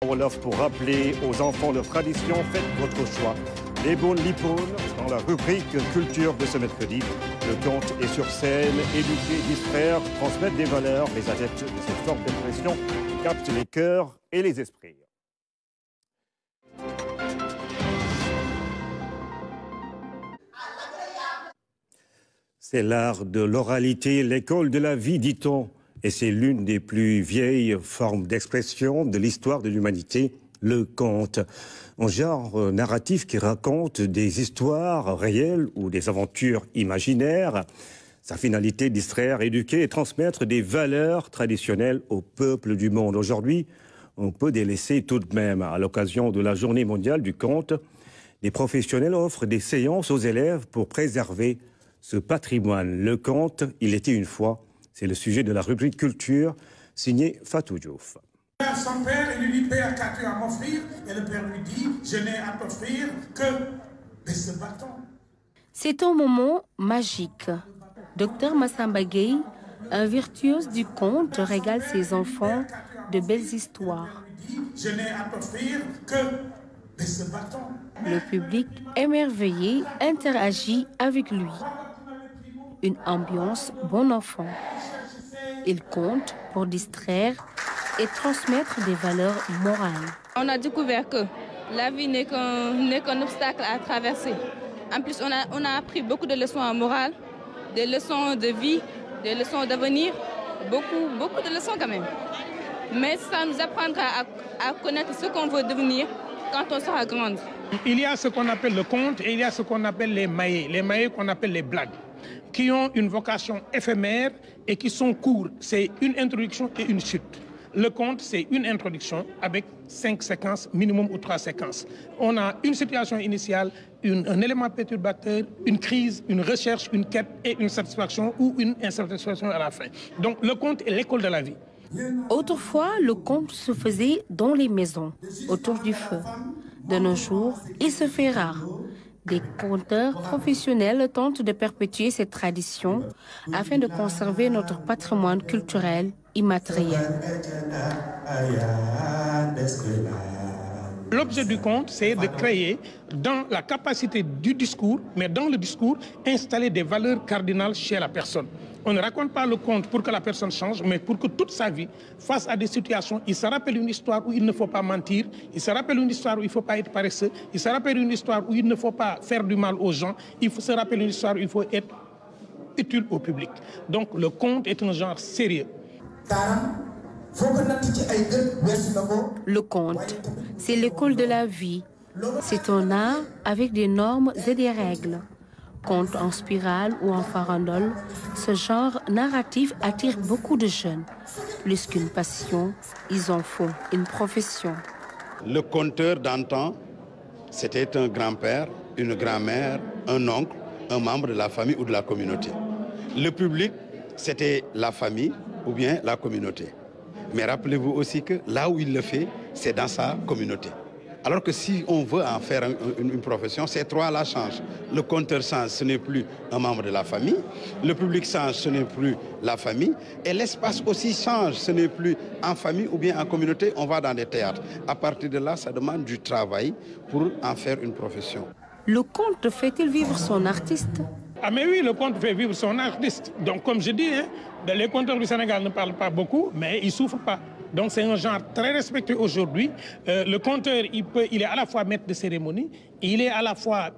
Wolof pour rappeler aux enfants leur tradition, faites votre choix. Les bonnes lipones, dans la rubrique culture de ce mercredi. Le conte est sur scène, éduquer, distraire, transmettre des valeurs. Les adeptes de cette forme d'expression captent les cœurs et les esprits. C'est l'art de l'oralité, l'école de la vie, dit-on. Et c'est l'une des plus vieilles formes d'expression de l'histoire de l'humanité, le conte. Un genre narratif qui raconte des histoires réelles ou des aventures imaginaires. Sa finalité, distraire, éduquer et transmettre des valeurs traditionnelles au peuple du monde. Aujourd'hui, on peut délaisser tout de même. À l'occasion de la Journée mondiale du conte, des professionnels offrent des séances aux élèves pour préserver ce patrimoine. Le conte, il était une fois. C'est le sujet de la rubrique culture, signé Fatou Diouf. Son père, il lui dit, Père, qu'as-tu à m'offrir? Et le père lui dit, je n'ai à t'offrir que ce bâton. C'est un moment magique. Docteur Massamba Gueye, un virtuose du conte, régale ses enfants de belles histoires. Je n'ai à t'offrir que ce bâton. Le public, émerveillé, interagit avec lui. Une ambiance bon enfant. Il compte pour distraire et transmettre des valeurs morales. On a découvert que la vie n'est qu'un obstacle à traverser. En plus, on a appris beaucoup de leçons morales, des leçons de vie, des leçons d'avenir, beaucoup de leçons quand même. Mais ça nous apprendra à connaître ce qu'on veut devenir quand on sera grande. Il y a ce qu'on appelle le conte et il y a ce qu'on appelle les maillets qu'on appelle les blagues, qui ont une vocation éphémère et qui sont courts. C'est une introduction et une chute. Le conte, c'est une introduction avec 5 séquences, minimum ou 3 séquences. On a une situation initiale, un élément perturbateur, une crise, une recherche, une quête et une satisfaction ou une insatisfaction à la fin. Donc le conte est l'école de la vie. Autrefois, le conte se faisait dans les maisons, autour du feu. De nos jours, il se fait rare. Des conteurs professionnels tentent de perpétuer cette tradition afin de conserver notre patrimoine culturel immatériel. L'objet du conte, c'est de créer, dans la capacité du discours, mais dans le discours, installer des valeurs cardinales chez la personne. On ne raconte pas le conte pour que la personne change, mais pour que toute sa vie, face à des situations, il se rappelle une histoire où il ne faut pas mentir, il se rappelle une histoire où il ne faut pas être paresseux, il se rappelle une histoire où il ne faut pas faire du mal aux gens, il se rappelle une histoire où il faut être utile au public. Donc le conte est un genre sérieux. Le conte, c'est l'école de la vie. C'est un art avec des normes et des règles. Conte en spirale ou en farandole, ce genre narratif attire beaucoup de jeunes. Plus qu'une passion, ils en font une profession. Le conteur d'antan, c'était un grand-père, une grand-mère, un oncle, un membre de la famille ou de la communauté. Le public, c'était la famille ou bien la communauté. Mais rappelez-vous aussi que là où il le fait, c'est dans sa communauté. Alors que si on veut en faire une profession, ces trois-là changent. Le conteur change, ce n'est plus un membre de la famille. Le public change, ce n'est plus la famille. Et l'espace aussi change, ce n'est plus en famille ou bien en communauté, on va dans des théâtres. À partir de là, ça demande du travail pour en faire une profession. Le conte fait-il vivre son artiste? Ah mais oui, le conte fait vivre son artiste. Donc comme je dis, les conteurs du Sénégal ne parlent pas beaucoup, mais ils ne souffrent pas. Donc c'est un genre très respecté aujourd'hui. Le conteur, il est à la fois maître de cérémonie, il est à la fois,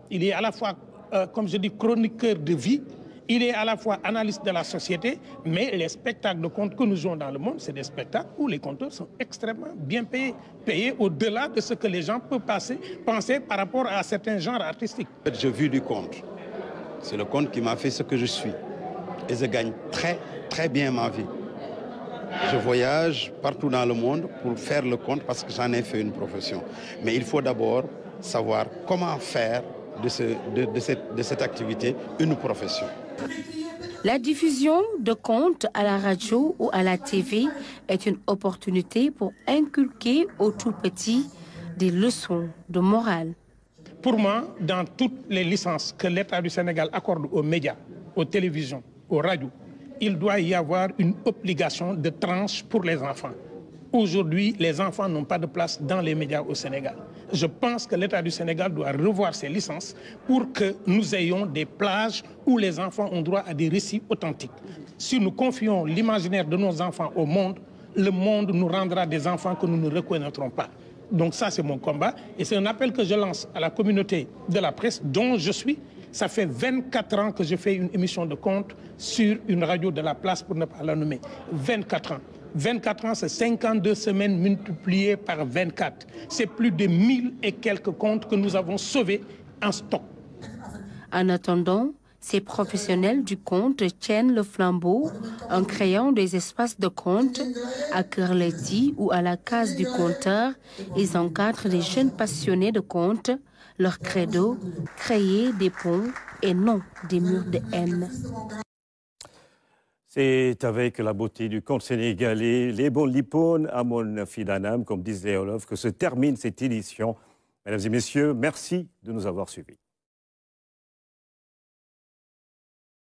comme je dis, chroniqueur de vie, il est à la fois analyste de la société, mais les spectacles de contes que nous jouons dans le monde, c'est des spectacles où les conteurs sont extrêmement bien payés, payés au-delà de ce que les gens peuvent penser par rapport à certains genres artistiques. Je vis du conte. C'est le conte qui m'a fait ce que je suis. Et je gagne très bien ma vie. Je voyage partout dans le monde pour faire le conte parce que j'en ai fait une profession. Mais il faut d'abord savoir comment faire de cette activité une profession. La diffusion de contes à la radio ou à la TV est une opportunité pour inculquer aux tout-petits des leçons de morale. Pour moi, dans toutes les licences que l'État du Sénégal accorde aux médias, aux télévisions, aux radios, il doit y avoir une obligation de tranche pour les enfants. Aujourd'hui, les enfants n'ont pas de place dans les médias au Sénégal. Je pense que l'État du Sénégal doit revoir ses licences pour que nous ayons des plages où les enfants ont droit à des récits authentiques. Si nous confions l'imaginaire de nos enfants au monde, le monde nous rendra des enfants que nous ne reconnaîtrons pas. Donc ça, c'est mon combat. Et c'est un appel que je lance à la communauté de la presse dont je suis. Ça fait 24 ans que je fais une émission de contes sur une radio de la place, pour ne pas la nommer. 24 ans. 24 ans, c'est 52 semaines multipliées par 24. C'est plus de 1000 et quelques contes que nous avons sauvés en stock. En attendant, ces professionnels du conte tiennent le flambeau en créant des espaces de conte à Kër-Leti ou à la case du conteur. Ils encadrent les jeunes passionnés de conte. Leur credo, créer des ponts et non des murs de haine. C'est avec la beauté du conte sénégalais, les bons lipon à mon fidanam, comme disent les Olofs, que se termine cette édition. Mesdames et messieurs, merci de nous avoir suivis.